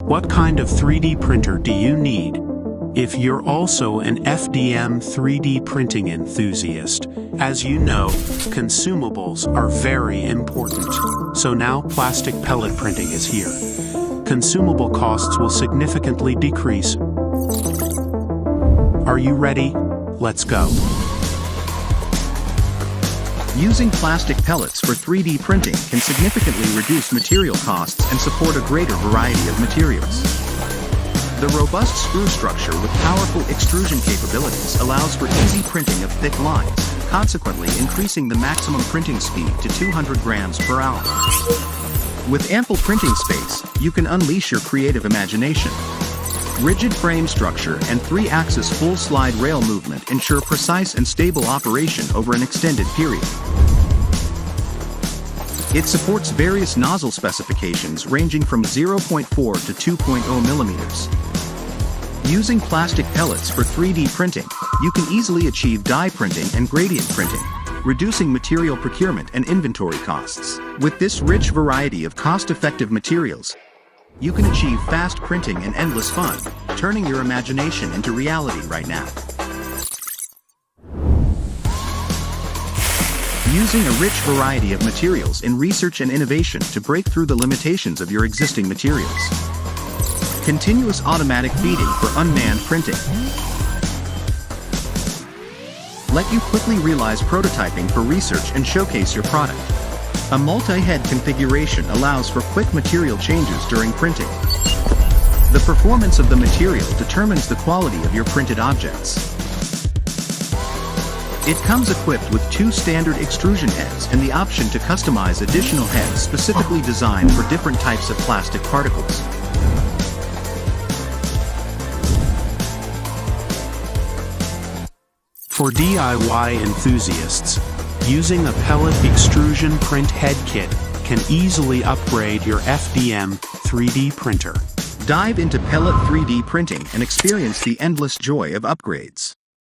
What kind of 3D printer do you need? If you're also an FDM 3D printing enthusiast, as you know, consumables are very important. So now plastic pellet printing is here. Consumable costs will significantly decrease. Are you ready? Let's go. Using plastic pellets for 3D printing can significantly reduce material costs and support a greater variety of materials. The robust screw structure with powerful extrusion capabilities allows for easy printing of thick lines, consequently increasing the maximum printing speed to 200 grams per hour. With ample printing space, you can unleash your creative imagination. Rigid frame structure and 3-axis full slide rail movement ensure precise and stable operation over an extended period. It supports various nozzle specifications ranging from 0.4 to 2.0 millimeters. Using plastic pellets for 3D printing, you can easily achieve die printing and gradient printing, reducing material procurement and inventory costs. With this rich variety of cost-effective materials, you can achieve fast printing and endless fun, turning your imagination into reality right now. Using a rich variety of materials in research and innovation to break through the limitations of your existing materials. Continuous automatic feeding for unmanned printing. Let you quickly realize prototyping for research and showcase your product. A multi-head configuration allows for quick material changes during printing. The performance of the material determines the quality of your printed objects. It comes equipped with 2 standard extrusion heads and the option to customize additional heads specifically designed for different types of plastic particles. For DIY enthusiasts, using a pellet extrusion print head kit can easily upgrade your FDM 3D printer. Dive into pellet 3D printing and experience the endless joy of upgrades.